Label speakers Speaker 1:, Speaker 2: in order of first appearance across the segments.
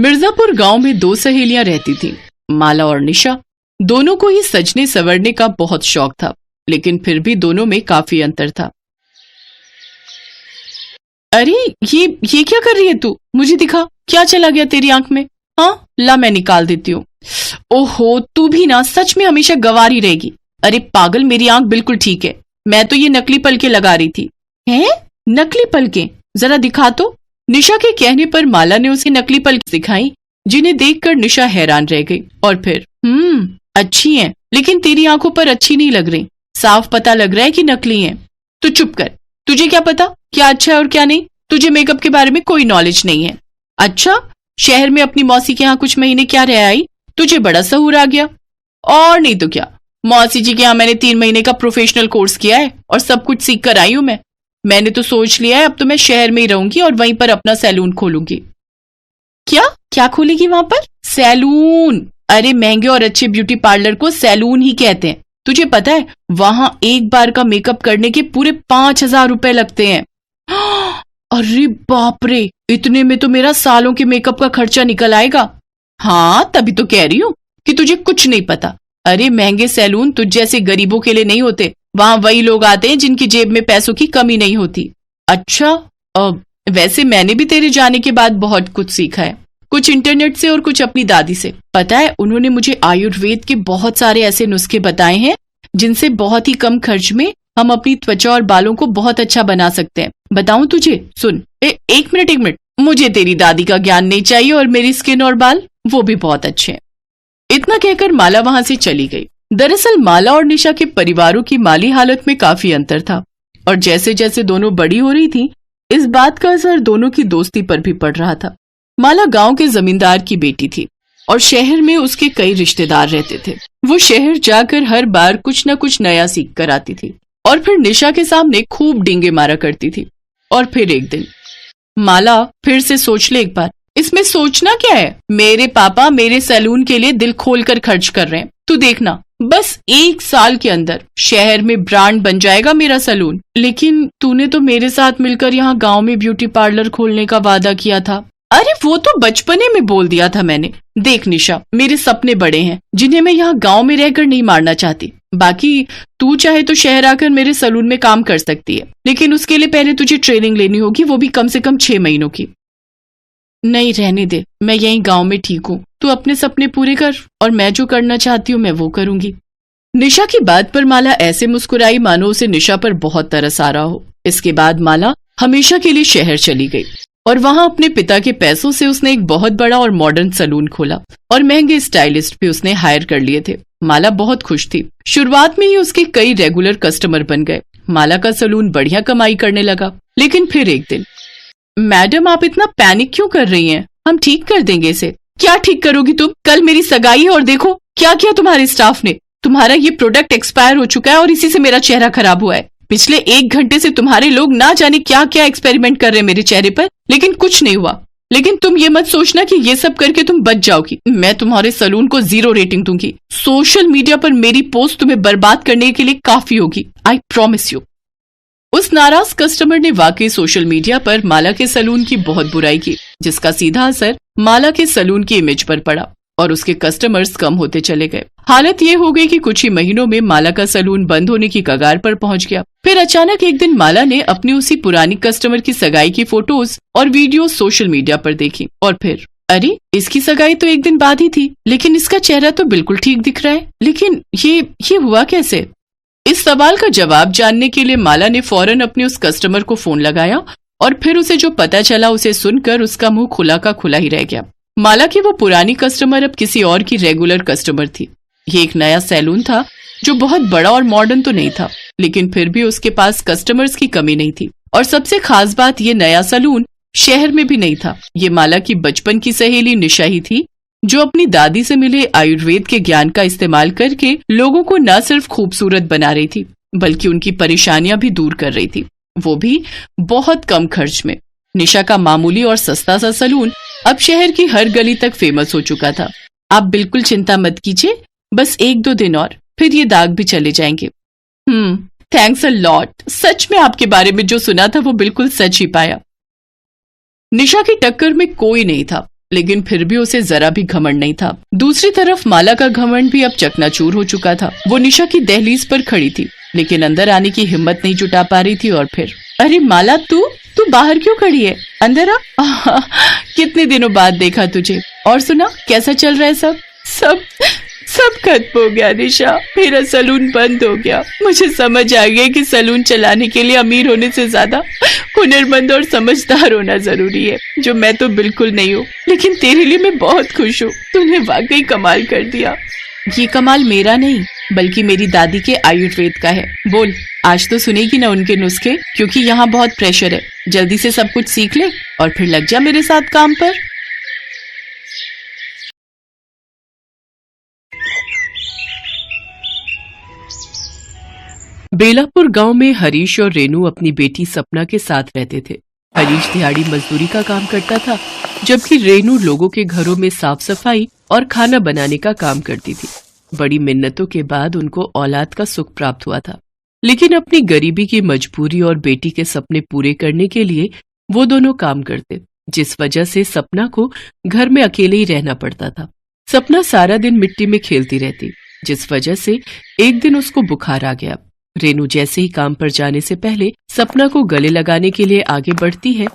Speaker 1: मिर्जापुर गांव में दो सहेलियां रहती थीं, माला और निशा। दोनों को ही सजने संवरने का बहुत शौक था, लेकिन फिर भी दोनों में काफी अंतर था। अरे ये क्या कर रही है तू? मुझे दिखा, क्या चला गया तेरी आंख में? हाँ ला, मैं निकाल देती हूँ। ओहो, तू भी ना सच में हमेशा गंवार ही रहेगी। अरे पागल, मेरी आंख बिल्कुल ठीक है। मैं तो ये नकली पलके लगा रही थी। हैं? नकली पलके? जरा दिखा तो। निशा के कहने पर माला ने उसे नकली पलके दिखाई, जिन्हें देखकर निशा हैरान रह गई। और फिर अच्छी हैं, लेकिन तेरी आंखों पर अच्छी नहीं लग रही। साफ पता लग रहा है कि नकली हैं। तो चुप कर, तुझे क्या पता क्या अच्छा है और क्या नहीं? तुझे मेकअप के बारे में कोई नॉलेज नहीं है। अच्छा, शहर में अपनी मौसी के यहाँ कुछ महीने क्या रह आई, तुझे बड़ा सहूर आ गया। और नहीं तो क्या, मौसी जी के यहाँ मैंने 3 महीने का प्रोफेशनल कोर्स किया है और सब कुछ सीख कर आई हूं मैं। मैंने तो सोच लिया है अब तो मैं शहर में ही रहूंगी और वहीं पर अपना सैलून खोलूंगी। क्या खोलेगी वहां पर? सैलून। अरे महंगे और अच्छे ब्यूटी पार्लर को सैलून ही कहते हैं। तुझे पता है वहां एक बार का मेकअप करने के पूरे 5,000 रुपए लगते हैं। अरे बाप रे, इतने में तो मेरा सालों के मेकअप का खर्चा निकल आएगा। हाँ तभी तो कह रही हूँ कि तुझे कुछ नहीं पता। अरे महंगे सैलून तुझ जैसे गरीबों के लिए नहीं होते, वहां वही लोग आते हैं जिनकी जेब में पैसों की कमी नहीं होती। अच्छा, वैसे मैंने भी तेरे जाने के बाद बहुत कुछ सीखा है, कुछ इंटरनेट से और कुछ अपनी दादी से। पता है उन्होंने मुझे आयुर्वेद के बहुत सारे ऐसे नुस्खे बताए हैं जिनसे बहुत ही कम खर्च में हम अपनी त्वचा और बालों को बहुत अच्छा बना सकते हैं। बताऊं तुझे? सुन। एक मिनट, मुझे तेरी दादी का ज्ञान नहीं चाहिए और मेरी स्किन और बाल वो भी बहुत अच्छे हैं। इतना कहकर माला वहां से चली गई। दरअसल माला और निशा के परिवारों की माली हालत में काफी अंतर था और जैसे जैसे दोनों बड़ी हो रही थी, इस बात का असर दोनों की दोस्ती पर भी पड़ रहा था। माला गांव के जमींदार की बेटी थी और शहर में उसके कई रिश्तेदार रहते थे। वो शहर जाकर हर बार कुछ न कुछ नया सीख कर आती थी और फिर निशा के सामने खूब डींगे मारा करती थी। और फिर एक दिन, माला फिर से सोच ले एक बार। इसमें सोचना क्या है? मेरे पापा मेरे सैलून के लिए दिल खोलकर खर्च कर रहे हैं। तू देखना, बस 1 साल के अंदर शहर में ब्रांड बन जाएगा मेरा सैलून। लेकिन तूने तो मेरे साथ मिलकर यहाँ गांव में ब्यूटी पार्लर खोलने का वादा किया था। अरे वो तो बचपने में बोल दिया था मैंने। देख निशा, मेरे सपने बड़े हैं जिन्हें मैं यहाँ गांव में रहकर नहीं मारना चाहती। बाकी तू चाहे तो शहर आकर मेरे सैलून में काम कर सकती है, लेकिन उसके लिए पहले तुझे ट्रेनिंग लेनी होगी, वो भी कम से कम 6 महीनों की। नहीं, रहने दे, मैं यहीं गांव में ठीक हूँ। तू अपने सपने पूरे कर और मैं जो करना चाहती हूँ मैं वो करूंगी। निशा की बात पर माला ऐसे मुस्कुराई मानो उसे निशा पर बहुत तरस आ रहा हो। इसके बाद माला हमेशा के लिए शहर चली गई और वहां अपने पिता के पैसों से उसने एक बहुत बड़ा और मॉडर्न सैलून खोला और महंगे स्टाइलिस्ट भी उसने हायर कर लिए थे। माला बहुत खुश थी। शुरुआत में ही उसके कई रेगुलर कस्टमर बन गए। माला का सैलून बढ़िया कमाई करने लगा। लेकिन फिर एक दिन, मैडम आप इतना पैनिक क्यों कर रही हैं? हम ठीक कर देंगे इसे। क्या ठीक करोगी तुम? कल मेरी सगाई है और देखो क्या किया तुम्हारे स्टाफ ने। तुम्हारा ये प्रोडक्ट एक्सपायर हो चुका है और इसी से मेरा चेहरा खराब हुआ है। पिछले 1 घंटे से तुम्हारे लोग ना जाने क्या क्या एक्सपेरिमेंट कर रहे हैं मेरे चेहरे पर, लेकिन कुछ नहीं हुआ। लेकिन तुम ये मत सोचना कि ये सब करके तुम बच जाओगी। मैं तुम्हारे सैलून को 0 रेटिंग दूंगी। सोशल मीडिया पर मेरी पोस्ट तुम्हें बर्बाद करने के लिए काफी होगी। I promise you. उस नाराज कस्टमर ने वाकई सोशल मीडिया पर माला के सैलून की बहुत बुराई की, जिसका सीधा असर माला के सैलून की इमेज पर पड़ा और उसके कस्टमर्स कम होते चले गए। हालत ये हो गई कि कुछ ही महीनों में माला का सैलून बंद होने की कगार पर पहुंच गया। फिर अचानक एक दिन माला ने अपनी उसी पुरानी कस्टमर की सगाई की फोटोज और वीडियो सोशल मीडिया पर देखी और फिर, अरे इसकी सगाई तो 1 दिन बाद ही थी, लेकिन इसका चेहरा तो बिल्कुल ठीक दिख रहा है। लेकिन ये हुआ कैसे? इस सवाल का जवाब जानने के लिए माला ने फौरन अपने उस कस्टमर को फोन लगाया और फिर उसे जो पता चला उसे सुनकर उसका मुंह खुला का खुला ही रह गया। माला की वो पुरानी कस्टमर अब किसी और की रेगुलर कस्टमर थी। ये एक नया सैलून था जो बहुत बड़ा और मॉडर्न तो नहीं था, लेकिन फिर भी उसके पास कस्टमर्स की कमी नहीं थी। और सबसे खास बात, ये नया सैलून शहर में भी नहीं था। ये माला की बचपन की सहेली निशा ही थी, जो अपनी दादी से मिले आयुर्वेद के ज्ञान का इस्तेमाल करके लोगों को न सिर्फ खूबसूरत बना रही थी, बल्कि उनकी परेशानियां भी दूर कर रही थी, वो भी बहुत कम खर्च में। निशा का मामूली और सस्ता सा सैलून अब शहर की हर गली तक फेमस हो चुका था। आप बिल्कुल चिंता मत कीजिए, बस 1-2 दिन और, फिर ये दाग भी चले जाएंगे। Thanks a lot. सच में आपके बारे में जो सुना था वो बिल्कुल सच ही पाया। निशा की टक्कर में कोई नहीं था, लेकिन फिर भी उसे जरा भी घमंड नहीं था। दूसरी तरफ माला का घमंड भी अब चकनाचूर हो चुका था। वो निशा की दहलीज पर खड़ी थी, लेकिन अंदर आने की हिम्मत नहीं जुटा पा रही थी। और फिर, अरे माला, तू बाहर क्यों खड़ी है? अंदर आ। कितने दिनों बाद देखा तुझे। और सुना, कैसा चल रहा है सब? सब खत्म हो गया निशा। मेरा सलून बंद हो गया। मुझे समझ आ गया कि सलून चलाने के लिए अमीर होने से ज्यादा हुनरमंद और समझदार होना जरूरी है, जो मैं तो बिल्कुल नहीं हूँ। लेकिन तेरे लिए मैं बहुत खुश हूँ। तूने वाकई कमाल कर दिया। ये कमाल मेरा नहीं, बल्कि मेरी दादी के आयुर्वेद का है। बोल, आज तो सुनेगी ना उनके नुस्खे, क्योंकि यहाँ बहुत प्रेशर है। जल्दी से सब कुछ सीख ले और फिर लग जा मेरे साथ काम पर। बेलापुर गांव में हरीश और रेनू अपनी बेटी सपना के साथ रहते थे। हरीश दिहाड़ी मजदूरी का काम करता था, जबकि रेनू लोगों के घरों में साफ सफाई और खाना बनाने का काम करती थी। बड़ी मिन्नतों के बाद उनको औलाद का सुख प्राप्त हुआ था, लेकिन अपनी गरीबी की मजबूरी और बेटी के सपने पूरे करने के लिए वो दोनों काम करते, जिस वजह से सपना को घर में अकेले ही रहना पड़ता था। सपना सारा दिन मिट्टी में खेलती रहती, जिस वजह से एक दिन उसको बुखार आ गया। रेनू जैसे ही काम पर जाने से पहले सपना को गले लगाने के लिए आगे बढ़ती है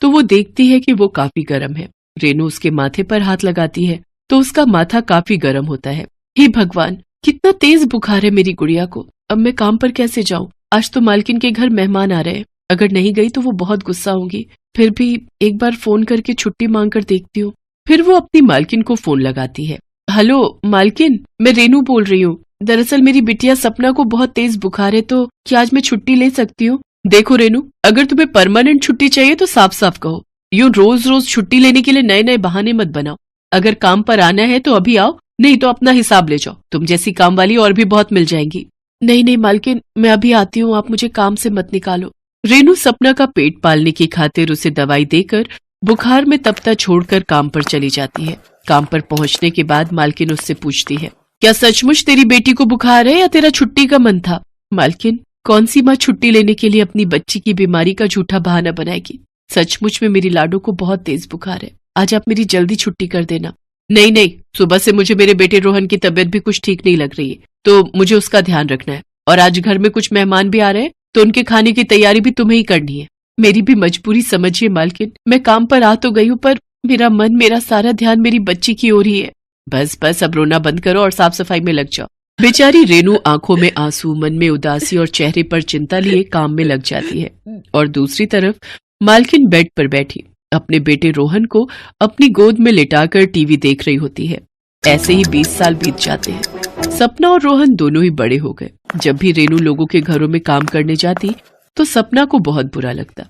Speaker 1: तो वो देखती है कि वो काफी गर्म है। रेनू उसके माथे पर हाथ लगाती है तो उसका माथा काफी गर्म होता है। हे भगवान, कितना तेज बुखार है मेरी गुड़िया को। अब मैं काम पर कैसे जाऊं? आज तो मालकिन के घर मेहमान आ रहे हैं। अगर नहीं गई तो वो बहुत गुस्सा होंगी। फिर भी एक बार फोन करके छुट्टी मांग कर देखती हूँ। फिर वो अपनी मालकिन को फोन लगाती है। हेलो मालकिन, मैं रेनू बोल रही हूँ। दरअसल मेरी बिटिया सपना को बहुत तेज बुखार है, तो क्या आज मैं छुट्टी ले सकती हूँ? देखो रेनू, अगर तुम्हें परमानेंट छुट्टी चाहिए तो साफ साफ कहो। यूं रोज रोज छुट्टी लेने के लिए नए नए बहाने मत बनाओ। अगर काम पर आना है तो अभी आओ, नहीं तो अपना हिसाब ले जाओ। तुम जैसी काम वाली और भी बहुत मिल जाएंगी। नहीं मालकिन, मैं अभी आती हूँ, आप मुझे काम से मत निकालो। रेनू सपना का पेट पालने की खातिर उसे दवाई देकर बुखार में तपता छोड़कर काम पर चली जाती है। काम पर पहुंचने के बाद मालकिन उससे पूछती है, क्या सचमुच तेरी बेटी को बुखार है या तेरा छुट्टी का मन था? मालकिन, कौन सी माँ छुट्टी लेने के लिए अपनी बच्ची की बीमारी का झूठा बहाना बनाएगी? सचमुच में मेरी लाडो को बहुत तेज बुखार है। आज आप मेरी जल्दी छुट्टी कर देना। नहीं, सुबह से मुझे मेरे बेटे रोहन की तबीयत भी कुछ ठीक नहीं लग रही है, तो मुझे उसका ध्यान रखना है। और आज घर में कुछ मेहमान भी आ रहे हैं, तो उनके खाने की तैयारी भी तुम्हें ही करनी है। मेरी भी मजबूरी समझिए मालकिन। मैं काम पर आ तो गई हूँ, पर मेरा मन, मेरा सारा ध्यान मेरी बच्ची की ओर ही है। बस अब रोना बंद करो और साफ सफाई में लग जाओ। बेचारी रेनू आंखों में आंसू, मन में उदासी और चेहरे पर चिंता लिए काम में लग जाती है। और दूसरी तरफ मालकिन बेड पर बैठी अपने बेटे रोहन को अपनी गोद में लिटाकर टीवी देख रही होती है। ऐसे ही 20 साल बीत जाते हैं। सपना और रोहन दोनों ही बड़े हो गए। जब भी रेनू लोगों के घरों में काम करने जाती तो सपना को बहुत बुरा लगता,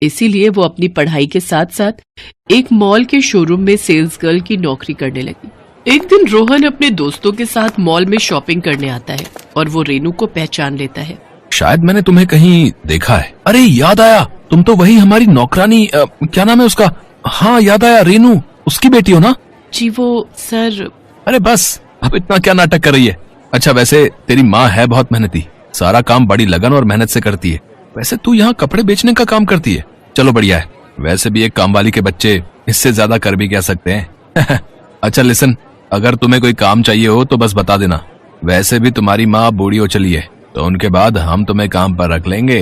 Speaker 1: इसीलिए वो अपनी पढ़ाई के साथ साथ एक मॉल के शोरूम में सेल्स गर्ल की नौकरी करने लगी। एक दिन रोहन अपने दोस्तों के साथ मॉल में शॉपिंग करने आता है और वो रेनू को पहचान लेता है।
Speaker 2: शायद मैंने तुम्हें कहीं देखा है। अरे याद आया, तुम तो वही हमारी नौकरानी, क्या नाम है उसका? हाँ याद आया, रेनू, उसकी बेटी हो ना?
Speaker 1: जी वो सर।
Speaker 2: अरे बस, अब इतना क्या नाटक कर रही है? अच्छा, वैसे तेरी माँ है बहुत मेहनती, सारा काम बड़ी लगन और मेहनत से करती है। वैसे तू यहाँ कपड़े बेचने का काम करती है, चलो बढ़िया है। वैसे भी एक कामवाली के बच्चे इससे ज्यादा कर भी क्या सकते हैं। अच्छा लिसन, अगर तुम्हें कोई काम चाहिए हो तो बस बता देना। वैसे भी तुम्हारी माँ बूढ़ी हो चली है, तो उनके बाद हम तुम्हें काम पर रख लेंगे।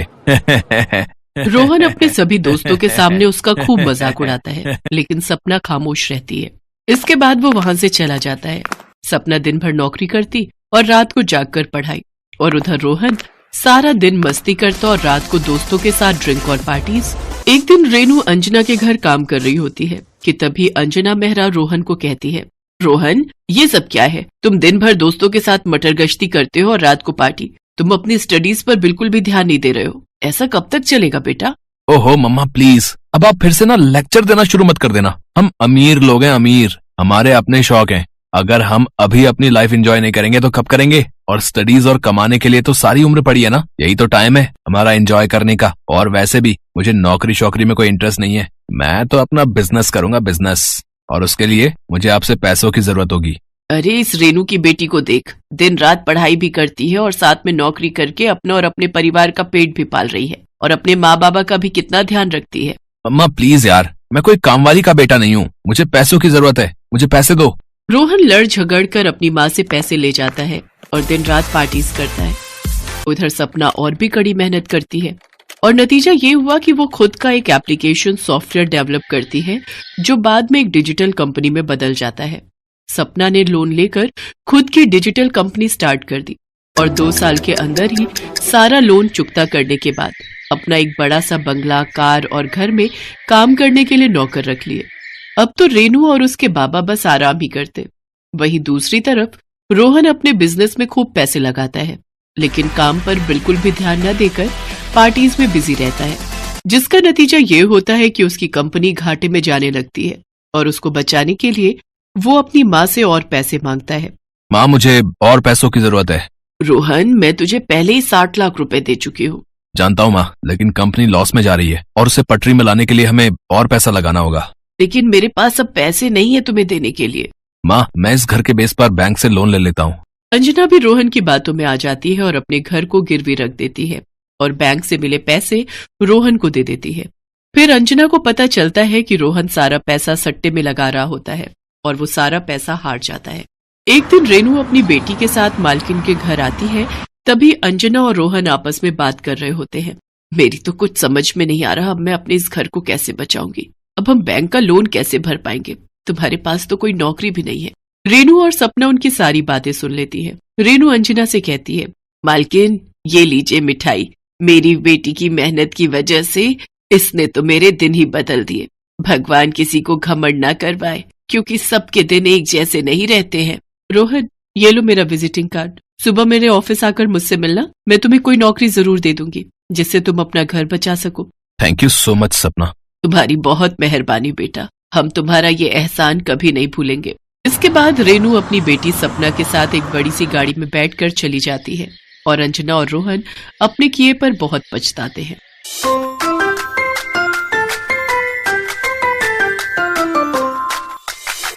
Speaker 1: रोहन अपने सभी दोस्तों के सामने उसका खूब मजाक उड़ाता है, लेकिन सपना खामोश रहती है। इसके बाद वो वहाँ से चला जाता है। सपना दिन भर नौकरी करती और रात को जागकर पढ़ाई, और उधर रोहन सारा दिन मस्ती करता और रात को दोस्तों के साथ ड्रिंक और पार्टीज। एक दिन रेनू अंजना के घर काम कर रही होती है कि तभी अंजना मेहरा रोहन को कहती है, रोहन, ये सब क्या है? तुम दिन भर दोस्तों के साथ मटर गश्ती करते हो और रात को पार्टी। तुम अपनी स्टडीज पर बिल्कुल भी ध्यान नहीं दे रहे हो। ऐसा कब तक चलेगा बेटा?
Speaker 2: ओहो मम्मा प्लीज, अब आप फिर से ना लेक्चर देना शुरू मत कर देना। हम अमीर लोग हैं, अमीर, हमारे अपने शौक हैं। अगर हम अभी अपनी लाइफ एंजॉय नहीं करेंगे तो कब करेंगे? और स्टडीज और कमाने के लिए तो सारी उम्र पड़ी है ना, यही तो टाइम है हमारा एंजॉय करने का। और वैसे भी मुझे नौकरी शौकरी में कोई इंटरेस्ट नहीं है, मैं तो अपना बिजनेस करूंगा, बिजनेस, और उसके लिए मुझे आपसे पैसों की जरूरत होगी।
Speaker 1: अरे इस रेनू की बेटी को देख, दिन रात पढ़ाई भी करती है और साथ में नौकरी करके अपना और अपने परिवार का पेट भी पाल रही है और अपने माँ बाबा का भी कितना ध्यान रखती है।
Speaker 2: मम्मा प्लीज यार, मैं कोई कामवाली का बेटा नहीं हूँ, मुझे पैसों की जरूरत है, मुझे पैसे दो।
Speaker 1: रोहन लड़ झगड़ कर अपनी माँ से पैसे ले जाता है और दिन रात पार्टीज करता है। उधर सपना और भी कड़ी मेहनत करती है और नतीजा ये हुआ कि वो खुद का एक एप्लीकेशन सॉफ्टवेयर डेवलप करती है जो बाद में एक डिजिटल कंपनी में बदल जाता है। सपना ने लोन लेकर खुद की डिजिटल कंपनी स्टार्ट कर दी और 2 साल के अंदर ही सारा लोन चुकता करने के बाद अपना एक बड़ा सा बंगला, कार और घर में काम करने के लिए नौकर रख लिए। अब तो रेनू और उसके बाबा बस आराम ही करते। वहीं दूसरी तरफ रोहन अपने बिजनेस में खूब पैसे लगाता है, लेकिन काम पर बिल्कुल भी ध्यान न देकर पार्टीज में बिजी रहता है, जिसका नतीजा ये होता है कि उसकी कंपनी घाटे में जाने लगती है और उसको बचाने के लिए वो अपनी माँ से और पैसे मांगता है।
Speaker 2: माँ, मुझे और पैसों की जरूरत है।
Speaker 1: रोहन, मैं तुझे पहले ही 60 लाख रुपए दे चुकी हूँ।
Speaker 2: जानता हूँ माँ, लेकिन कंपनी लॉस में जा रही है और उसे पटरी में लाने के लिए हमें और पैसा लगाना होगा।
Speaker 1: लेकिन मेरे पास अब पैसे नहीं है तुम्हें देने के लिए।
Speaker 2: माँ, मैं इस घर के बेस पर बैंक से लोन ले लेता हूँ।
Speaker 1: अंजना भी रोहन की बातों में आ जाती है और अपने घर को गिरवी रख देती है और बैंक से मिले पैसे रोहन को दे देती है। फिर अंजना को पता चलता है कि रोहन सारा पैसा सट्टे में लगा रहा होता है और वो सारा पैसा हार जाता है। एक दिन रेनू अपनी बेटी के साथ मालकिन के घर आती है, तभी अंजना और रोहन आपस में बात कर रहे होते हैं। मेरी तो कुछ समझ में नहीं आ रहा, अब मैं अपने इस घर को कैसे बचाऊंगी, अब हम बैंक का लोन कैसे भर पाएंगे, तुम्हारे पास तो कोई नौकरी भी नहीं है। रेनू और सपना उनकी सारी बातें सुन लेती है। रेनू अंजना से कहती है, मालकिन ये लीजिए मिठाई, मेरी बेटी की मेहनत की वजह से इसने तो मेरे दिन ही बदल दिए। भगवान किसी को घमंड ना करवाए, क्योंकि सबके दिन एक जैसे नहीं रहते हैं। रोहन, ये लो मेरा विजिटिंग कार्ड, सुबह मेरे ऑफिस आकर मुझसे मिलना, मैं तुम्हें कोई नौकरी जरूर दे दूंगी जिससे तुम अपना घर बचा सको।
Speaker 2: थैंक यू सो मच सपना।
Speaker 1: तुम्हारी बहुत मेहरबानी बेटा, हम तुम्हारा ये एहसान कभी नहीं भूलेंगे। इसके बाद रेनू अपनी बेटी सपना के साथ एक बड़ी सी गाड़ी में बैठकर चली जाती है और अंजना और रोहन अपने किए पर बहुत पछताते हैं।